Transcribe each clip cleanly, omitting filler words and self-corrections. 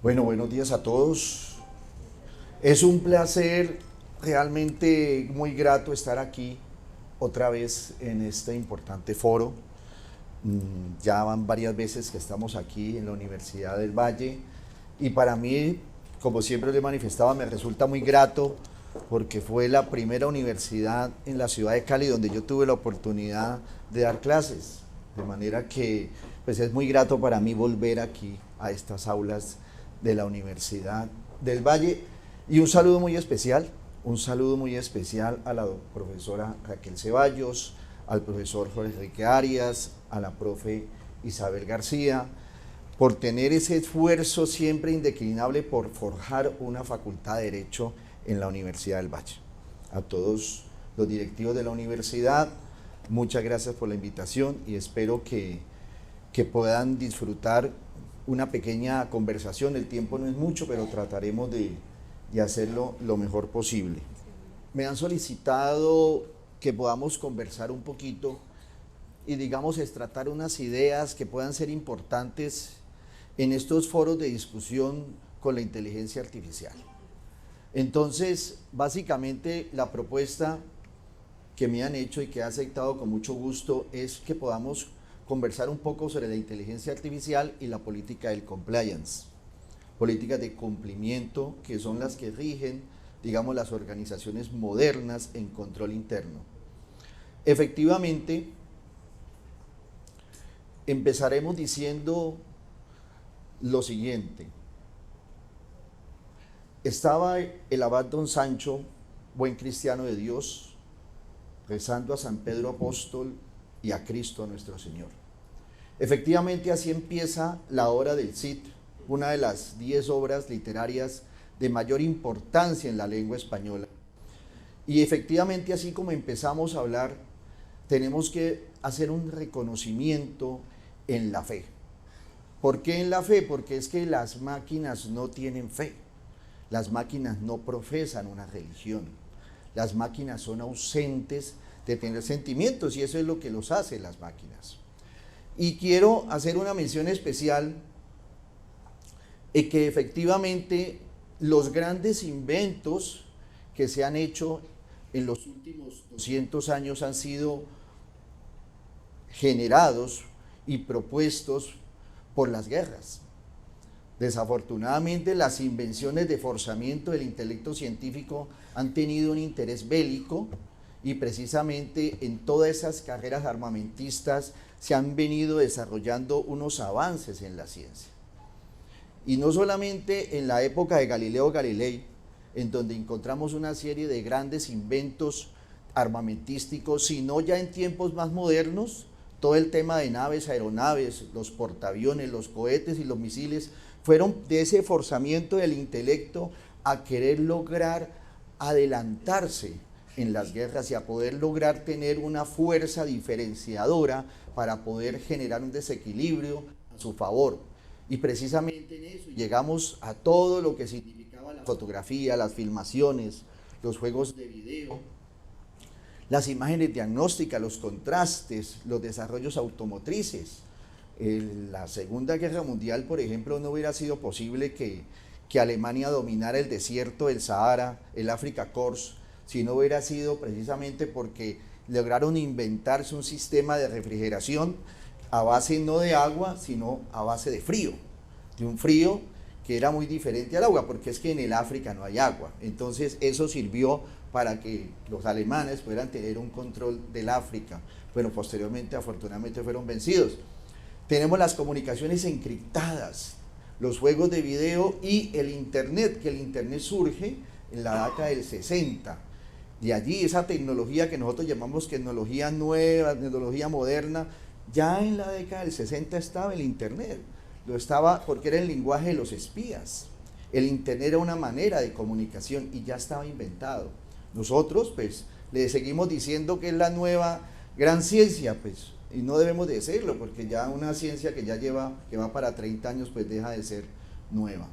Bueno, buenos días a todos. Es un placer realmente muy grato estar aquí otra vez en este importante foro. Ya van varias veces que estamos aquí en la Universidad del Valle y para mí, como siempre le manifestaba, me resulta muy grato porque fue la primera universidad en la ciudad de Cali donde yo tuve la oportunidad de dar clases. De manera que pues es muy grato para mí volver aquí a estas aulas de la Universidad del Valle. Y un saludo muy especial a la profesora Raquel Ceballos, al profesor Jorge Enrique Arias, a la profe Isabel García, por tener ese esfuerzo siempre indeclinable por forjar una facultad de Derecho en la Universidad del Valle. A todos los directivos de la universidad, muchas gracias por la invitación y espero que puedan disfrutar una pequeña conversación. El tiempo no es mucho, pero trataremos de hacerlo lo mejor posible. Me han solicitado que podamos conversar un poquito y digamos extratar unas ideas que puedan ser importantes en estos foros de discusión con la inteligencia artificial. Entonces, básicamente la propuesta que me han hecho y que he aceptado con mucho gusto es que podamos conversar un poco sobre la inteligencia artificial y la política del compliance, políticas de cumplimiento que son las que rigen, digamos, las organizaciones modernas en control interno. Efectivamente, empezaremos diciendo lo siguiente. Estaba el abad don Sancho, buen cristiano de Dios, rezando a San Pedro Apóstol y a Cristo nuestro Señor. Efectivamente, así empieza la obra del Cid, una de las 10 obras literarias de mayor importancia en la lengua española. Y efectivamente, así como empezamos a hablar, tenemos que hacer un reconocimiento en la fe. ¿Por qué en la fe? Porque es que las máquinas no tienen fe. Las máquinas no profesan una religión. Las máquinas son ausentes de tener sentimientos y eso es lo que los hace las máquinas. Y quiero hacer una mención especial en que efectivamente los grandes inventos que se han hecho en los últimos 200 años han sido generados y propuestos por las guerras. Desafortunadamente, las invenciones de forzamiento del intelecto científico han tenido un interés bélico y precisamente en todas esas carreras armamentistas se han venido desarrollando unos avances en la ciencia. Y no solamente en la época de Galileo Galilei, en donde encontramos una serie de grandes inventos armamentísticos, sino ya en tiempos más modernos, todo el tema de naves, aeronaves, los portaaviones, los cohetes y los misiles, fueron de ese forzamiento del intelecto a querer lograr adelantarse en las guerras y a poder lograr tener una fuerza diferenciadora para poder generar un desequilibrio a su favor. Y precisamente en eso llegamos a todo lo que significaba la fotografía, las filmaciones, los juegos de video, las imágenes diagnósticas, los contrastes, los desarrollos automotrices. En la Segunda Guerra Mundial, por ejemplo, no hubiera sido posible que Alemania dominara el desierto del Sahara, el Africa Corps, si no hubiera sido precisamente porque lograron inventarse un sistema de refrigeración a base no de agua, sino a base de frío, de un frío que era muy diferente al agua, porque es que en el África no hay agua. Entonces eso sirvió para que los alemanes pudieran tener un control del África. Bueno, posteriormente, afortunadamente, fueron vencidos. Tenemos las comunicaciones encriptadas, los juegos de video y el Internet, que el Internet surge en la década del 60. De allí esa tecnología que nosotros llamamos tecnología nueva, tecnología moderna, ya en la década del 60 estaba el Internet. Lo estaba porque era el lenguaje de los espías. El Internet era una manera de comunicación y ya estaba inventado. Nosotros, pues, le seguimos diciendo que es la nueva gran ciencia, pues, y no debemos de decirlo, porque ya una ciencia que ya va para 30 años, pues deja de ser nueva.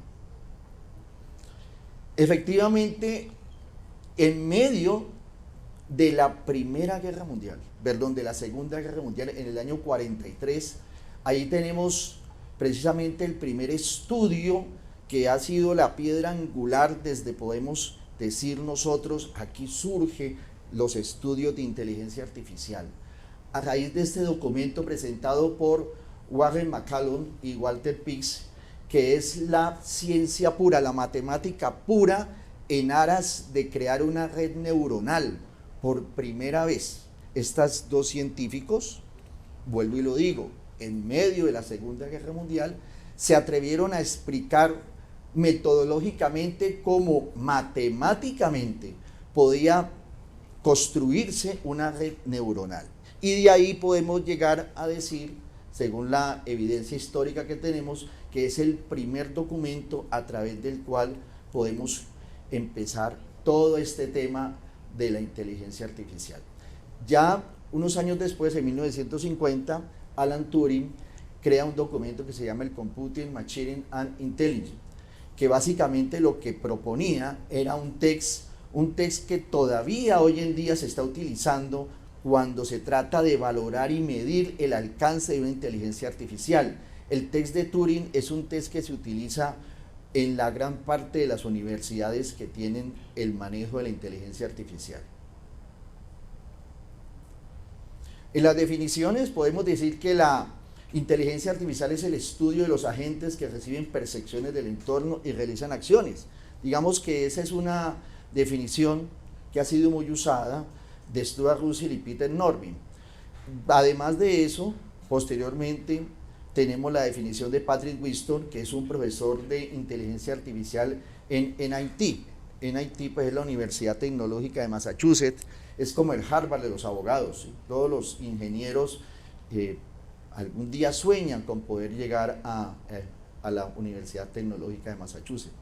Efectivamente, en medio de la Primera Guerra Mundial, perdón, de la Segunda Guerra Mundial, en el año 43, ahí tenemos precisamente el primer estudio que ha sido la piedra angular desde, podemos decir nosotros, aquí surge los estudios de inteligencia artificial. A raíz de este documento presentado por Warren McCallum y Walter Pitts, que es la ciencia pura, la matemática pura en aras de crear una red neuronal. Por primera vez, estos dos científicos, vuelvo y lo digo, en medio de la Segunda Guerra Mundial, se atrevieron a explicar metodológicamente cómo matemáticamente podía construirse una red neuronal. Y de ahí podemos llegar a decir, según la evidencia histórica que tenemos, que es el primer documento a través del cual podemos empezar todo este tema de la inteligencia artificial. Ya unos años después, en 1950, Alan Turing crea un documento que se llama el Computing, Machine and Intelligence, que básicamente lo que proponía era un test que todavía hoy en día se está utilizando cuando se trata de valorar y medir el alcance de una inteligencia artificial. El test de Turing es un test que se utiliza en la gran parte de las universidades que tienen el manejo de la inteligencia artificial. En las definiciones podemos decir que la inteligencia artificial es el estudio de los agentes que reciben percepciones del entorno y realizan acciones. Digamos que esa es una definición que ha sido muy usada de Stuart Russell y Peter Norvig. Además de eso, posteriormente tenemos la definición de Patrick Winston, que es un profesor de inteligencia artificial en MIT. MIT pues, es la Universidad Tecnológica de Massachusetts, es como el Harvard de los abogados, ¿sí? Todos los ingenieros algún día sueñan con poder llegar a la Universidad Tecnológica de Massachusetts.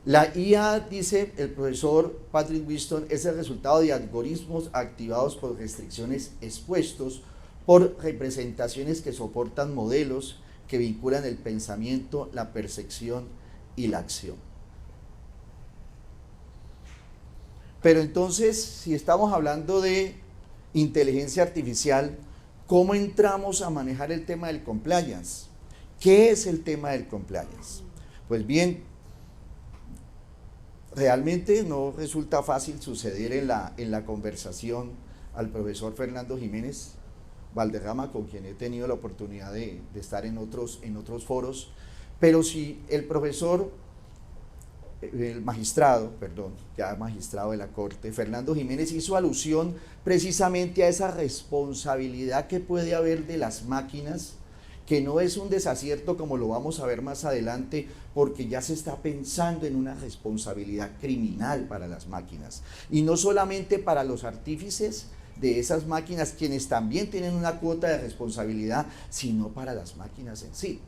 La IA, dice el profesor Patrick Winston, es el resultado de algoritmos activados por restricciones expuestos por representaciones que soportan modelos que vinculan el pensamiento, la percepción y la acción. Pero entonces, si estamos hablando de inteligencia artificial, ¿cómo entramos a manejar el tema del compliance? ¿Qué es el tema del compliance? Pues bien, realmente no resulta fácil suceder en la conversación al profesor Fernando Jiménez Valderrama, con quien he tenido la oportunidad de estar en otros foros, pero si el profesor, el magistrado de la Corte, Fernando Jiménez, hizo alusión precisamente a esa responsabilidad que puede haber de las máquinas, que no es un desacierto como lo vamos a ver más adelante, porque ya se está pensando en una responsabilidad criminal para las máquinas, y no solamente para los artífices de esas máquinas, quienes también tienen una cuota de responsabilidad, sino para las máquinas en sí.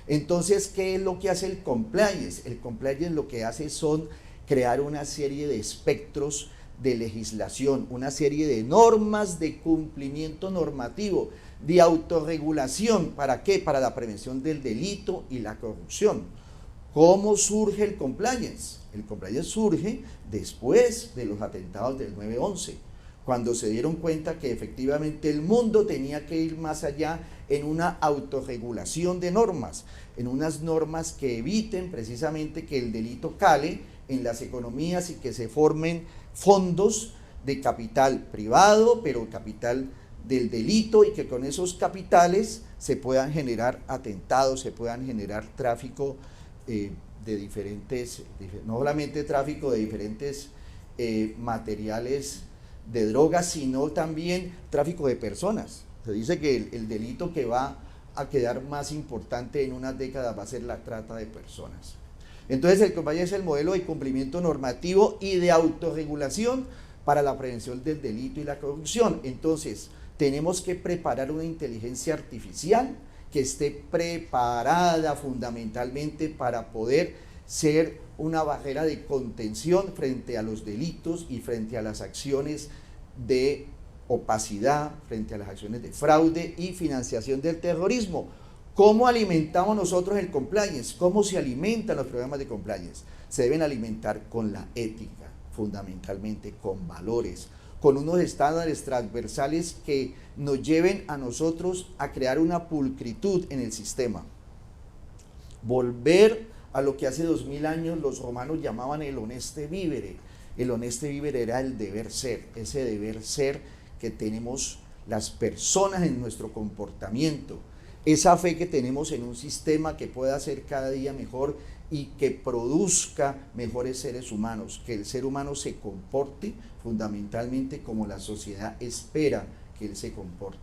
Entonces, ¿qué es lo que hace el compliance? El compliance lo que hace son crear una serie de espectros de legislación, una serie de normas de cumplimiento normativo, de autorregulación. ¿Para qué? Para la prevención del delito y la corrupción. ¿Cómo surge el compliance? El compliance surge después de los atentados del 9/11, cuando se dieron cuenta que efectivamente el mundo tenía que ir más allá en una autorregulación de normas, en unas normas que eviten precisamente que el delito cale en las economías y que se formen fondos de capital privado, pero capital del delito, y que con esos capitales se puedan generar atentados, se puedan generar tráfico de diferentes, no solamente tráfico de diferentes materiales de drogas, sino también tráfico de personas. Se dice que el delito que va a quedar más importante en unas décadas va a ser la trata de personas. Entonces el compliance es el modelo de cumplimiento normativo y de autorregulación para la prevención del delito y la corrupción. Entonces tenemos que preparar una inteligencia artificial que esté preparada fundamentalmente para poder ser una barrera de contención frente a los delitos y frente a las acciones de opacidad, frente a las acciones de fraude y financiación del terrorismo. ¿Cómo alimentamos nosotros el compliance? ¿Cómo se alimentan los programas de compliance? Se deben alimentar con la ética, fundamentalmente con valores, con unos estándares transversales que nos lleven a nosotros a crear una pulcritud en el sistema. Volver a lo que hace 2000 años los romanos llamaban el honeste vivere. El honeste vivere era el deber ser, ese deber ser que tenemos las personas en nuestro comportamiento, esa fe que tenemos en un sistema que pueda ser cada día mejor y que produzca mejores seres humanos, que el ser humano se comporte fundamentalmente como la sociedad espera que él se comporte.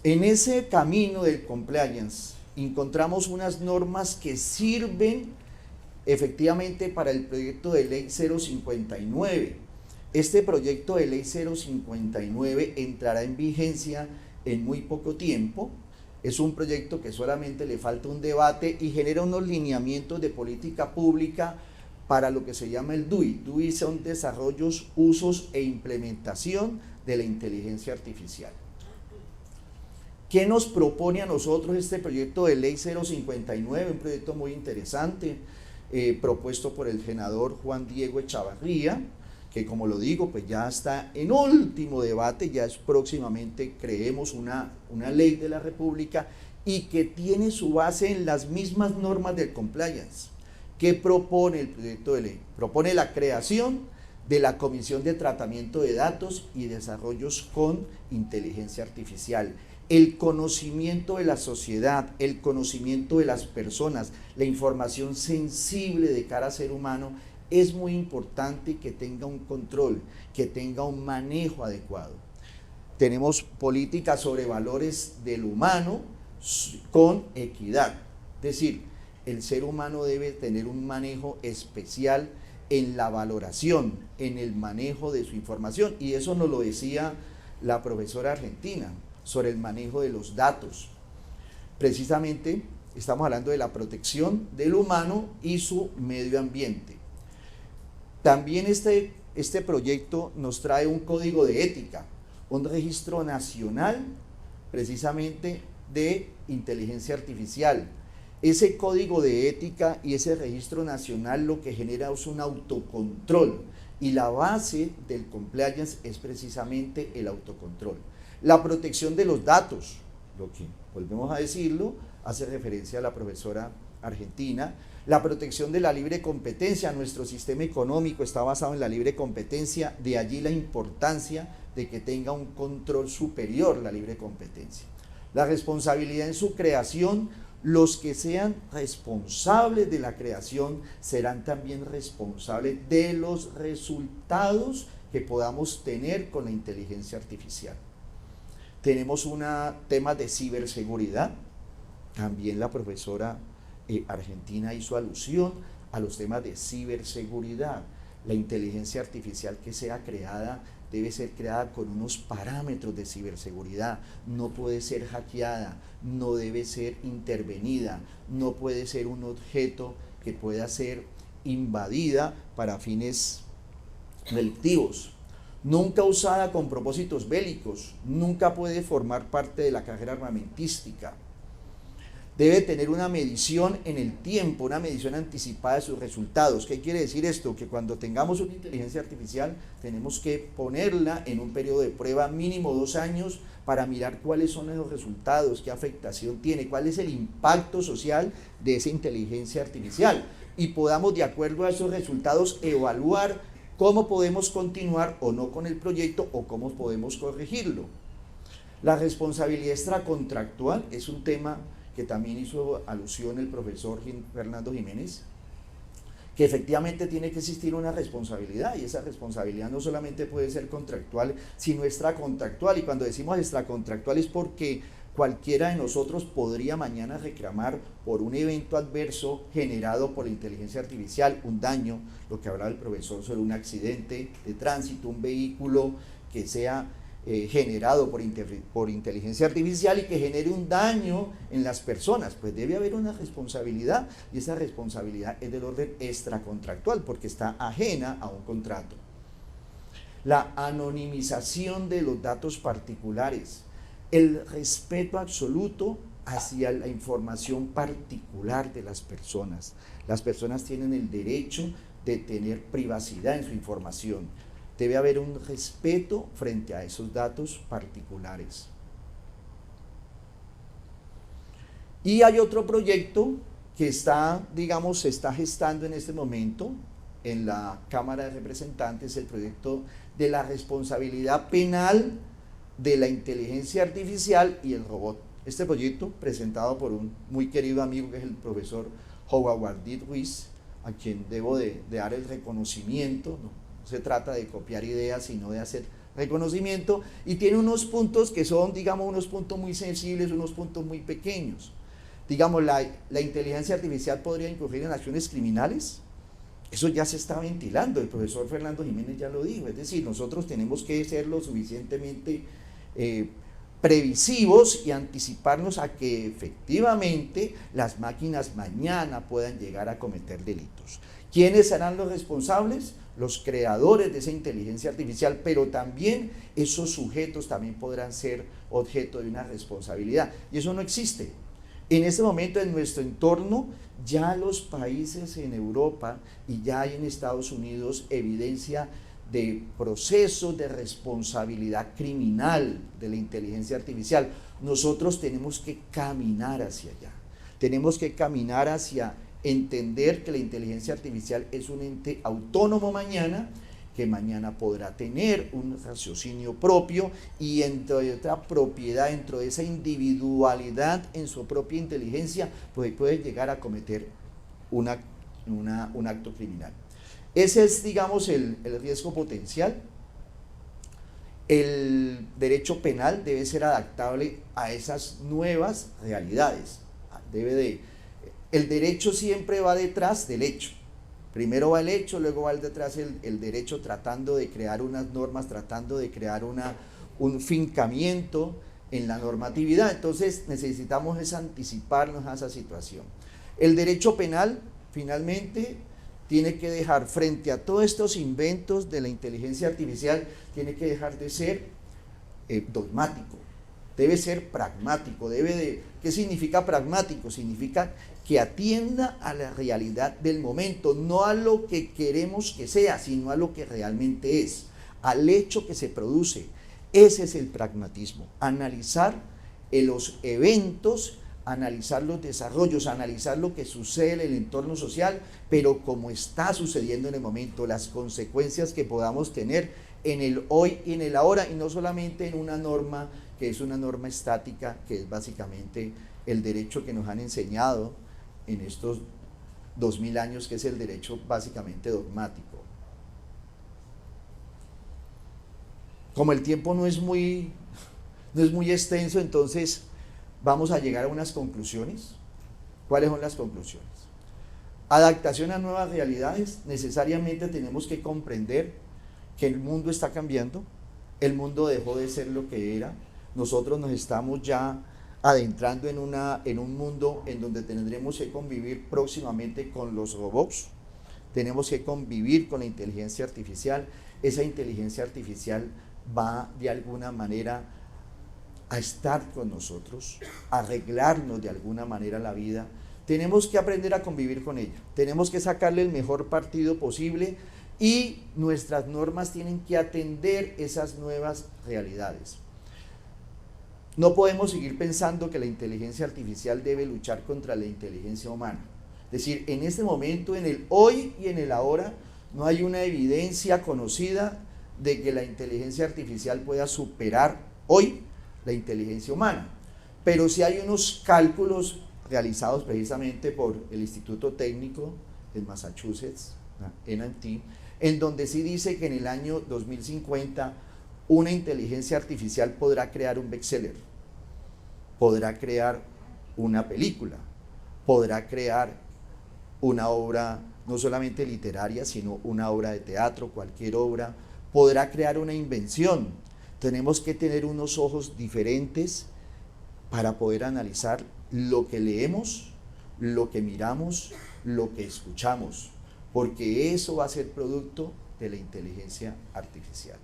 En ese camino del compliance encontramos unas normas que sirven efectivamente para el proyecto de ley 059. Este proyecto de ley 059 entrará en vigencia en muy poco tiempo. Es un proyecto que solamente le falta un debate y genera unos lineamientos de política pública para lo que se llama el DUI. DUI son desarrollos, usos e implementación de la inteligencia artificial. ¿Qué nos propone a nosotros este proyecto de ley 059? Un proyecto muy interesante, propuesto por el senador Juan Diego Echavarría, que como lo digo, pues ya está en último debate, ya es próximamente, creemos, una ley de la República y que tiene su base en las mismas normas del compliance. ¿Qué propone el proyecto de ley? Propone la creación de la Comisión de Tratamiento de Datos y Desarrollos con Inteligencia Artificial. El conocimiento de la sociedad, el conocimiento de las personas, la información sensible de cara al ser humano, es muy importante que tenga un control, que tenga un manejo adecuado. Tenemos políticas sobre valores del humano con equidad, es decir, el ser humano debe tener un manejo especial en la valoración, en el manejo de su información, y eso nos lo decía la profesora argentina, sobre el manejo de los datos. Precisamente estamos hablando de la protección del humano y su medio ambiente. También este proyecto nos trae un código de ética, un registro nacional precisamente de inteligencia artificial. Ese código de ética y ese registro nacional lo que genera es un autocontrol, y la base del compliance es precisamente el autocontrol. La protección de los datos, lo que, volvemos a decirlo, hace referencia a la profesora argentina. La protección de la libre competencia. Nuestro sistema económico está basado en la libre competencia, de allí la importancia de que tenga un control superior la libre competencia. La responsabilidad en su creación. Los que sean responsables de la creación serán también responsables de los resultados que podamos tener con la inteligencia artificial. Tenemos un tema de ciberseguridad. También la profesora argentina hizo alusión a los temas de ciberseguridad. La inteligencia artificial que sea creada debe ser creada con unos parámetros de ciberseguridad, no puede ser hackeada, no debe ser intervenida, no puede ser un objeto que pueda ser invadida para fines delictivos. Nunca usada con propósitos bélicos, nunca puede formar parte de la carrera armamentística. Debe tener una medición en el tiempo, una medición anticipada de sus resultados. ¿Qué quiere decir esto? Que cuando tengamos una inteligencia artificial tenemos que ponerla en un periodo de prueba mínimo 2 años para mirar cuáles son esos resultados, qué afectación tiene, cuál es el impacto social de esa inteligencia artificial, y podamos, de acuerdo a esos resultados, evaluar cómo podemos continuar o no con el proyecto o cómo podemos corregirlo. La responsabilidad extracontractual es un tema que también hizo alusión el profesor Fernando Jiménez, que efectivamente tiene que existir una responsabilidad, y esa responsabilidad no solamente puede ser contractual, sino extracontractual. Y cuando decimos extracontractual es porque cualquiera de nosotros podría mañana reclamar por un evento adverso generado por la inteligencia artificial, un daño, lo que hablaba el profesor sobre un accidente de tránsito, un vehículo que sea generado por inteligencia artificial y que genere un daño en las personas. Pues debe haber una responsabilidad, y esa responsabilidad es del orden extracontractual porque está ajena a un contrato. La anonimización de los datos particulares, el respeto absoluto hacia la información particular de las personas. Las personas tienen el derecho de tener privacidad en su información. Debe haber un respeto frente a esos datos particulares. Y hay otro proyecto que está, digamos, se está gestando en este momento en la Cámara de Representantes, el proyecto de la responsabilidad penal de la inteligencia artificial y el robot. Este proyecto, presentado por un muy querido amigo que es el profesor Howard Wardit Ruiz, a quien debo de dar el reconocimiento, no se trata de copiar ideas, sino de hacer reconocimiento, y tiene unos puntos que son, digamos, unos puntos muy sensibles, unos puntos muy pequeños. Digamos, la inteligencia artificial podría incurrir en acciones criminales. Eso ya se está ventilando, el profesor Fernando Jiménez ya lo dijo, es decir, nosotros tenemos que ser lo suficientemente previsivos y anticiparnos a que efectivamente las máquinas mañana puedan llegar a cometer delitos. ¿Quiénes serán los responsables? Los creadores de esa inteligencia artificial, pero también esos sujetos también podrán ser objeto de una responsabilidad, y eso no existe. En este momento en nuestro entorno ya los países en Europa y ya hay en Estados Unidos evidencia de procesos de responsabilidad criminal de la inteligencia artificial. Nosotros tenemos que caminar hacia allá, tenemos que caminar hacia entender que la inteligencia artificial es un ente autónomo mañana, que mañana podrá tener un raciocinio propio y entre otra propiedad, dentro de esa individualidad en su propia inteligencia, pues puede llegar a cometer un acto criminal. Ese es, digamos, el riesgo potencial. El derecho penal debe ser adaptable a esas nuevas realidades. El derecho siempre va detrás del hecho. Primero va el hecho, luego va detrás el derecho, tratando de crear unas normas, tratando de crear un fincamiento en la normatividad. Entonces necesitamos es anticiparnos a esa situación. El derecho penal, finalmente, tiene que dejar, frente a todos estos inventos de la inteligencia artificial, tiene que dejar de ser dogmático, debe ser pragmático. ¿Qué significa pragmático? Significa que atienda a la realidad del momento, no a lo que queremos que sea, sino a lo que realmente es, al hecho que se produce. Ese es el pragmatismo, analizar los eventos, analizar los desarrollos, analizar lo que sucede en el entorno social, pero como está sucediendo en el momento, las consecuencias que podamos tener en el hoy y en el ahora, y no solamente en una norma que es una norma estática, que es básicamente el derecho que nos han enseñado en estos 2000 años, que es el derecho básicamente dogmático. Como el tiempo no es muy extenso, entonces vamos a llegar a unas conclusiones. ¿Cuáles son las conclusiones? Adaptación a nuevas realidades. Necesariamente tenemos que comprender que el mundo está cambiando, el mundo dejó de ser lo que era, nosotros nos estamos ya adentrando en un mundo en donde tendremos que convivir próximamente con los robots, tenemos que convivir con la inteligencia artificial. Esa inteligencia artificial va de alguna manera a estar con nosotros, a arreglarnos de alguna manera la vida. Tenemos que aprender a convivir con ella, tenemos que sacarle el mejor partido posible, y nuestras normas tienen que atender esas nuevas realidades. No podemos seguir pensando que la inteligencia artificial debe luchar contra la inteligencia humana. Es decir, en este momento, en el hoy y en el ahora, no hay una evidencia conocida de que la inteligencia artificial pueda superar hoy la inteligencia humana. Pero sí hay unos cálculos realizados precisamente por el Instituto Técnico de Massachusetts, MIT, en donde sí dice que en el año 2050 una inteligencia artificial podrá crear un bestseller, podrá crear una película, podrá crear una obra no solamente literaria, sino una obra de teatro, cualquier obra, podrá crear una invención. Tenemos que tener unos ojos diferentes para poder analizar lo que leemos, lo que miramos, lo que escuchamos, porque eso va a ser producto de la inteligencia artificial.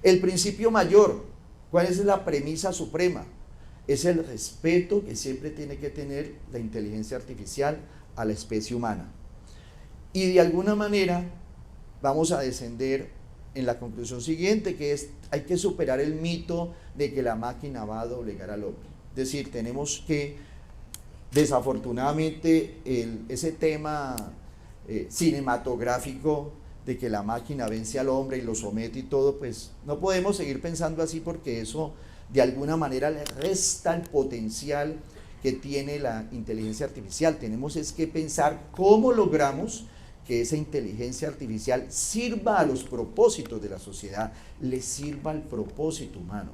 El principio mayor, ¿cuál es la premisa suprema? Es el respeto que siempre tiene que tener la inteligencia artificial a la especie humana. Y de alguna manera vamos a descender en la conclusión siguiente, que es: hay que superar el mito de que la máquina va a doblegar al hombre. Es decir, tenemos que Desafortunadamente, ese tema cinematográfico de que la máquina vence al hombre y lo somete y todo, pues no podemos seguir pensando así, porque eso de alguna manera le resta el potencial que tiene la inteligencia artificial. Tenemos es que pensar cómo logramos que esa inteligencia artificial sirva a los propósitos de la sociedad, le sirva al propósito humano.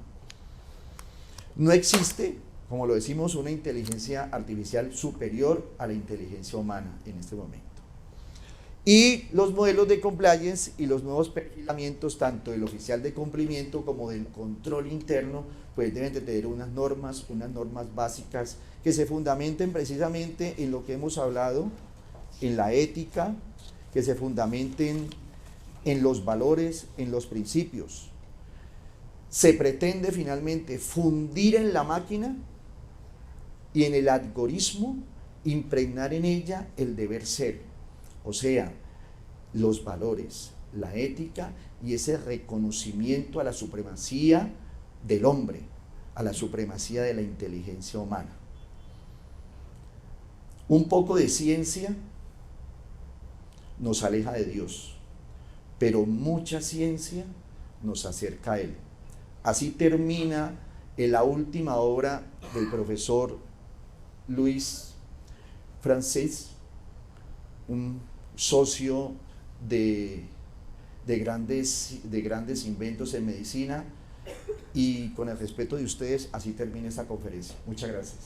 No existe, como lo decimos, una inteligencia artificial superior a la inteligencia humana en este momento. Y los modelos de compliance y los nuevos perfilamientos, tanto del oficial de cumplimiento como del control interno, pues deben de tener unas normas básicas que se fundamenten precisamente en lo que hemos hablado, en la ética, que se fundamenten en los valores, en los principios. Se pretende finalmente fundir en la máquina y en el algoritmo impregnar en ella el deber ser, o sea, los valores, la ética y ese reconocimiento a la supremacía del hombre, a la supremacía de la inteligencia humana. Un poco de ciencia nos aleja de Dios, pero mucha ciencia nos acerca a Él. Así termina en la última obra del profesor Louis Francis, un socio de grandes inventos en medicina, y con el respeto de ustedes, así termina esta conferencia. Muchas gracias.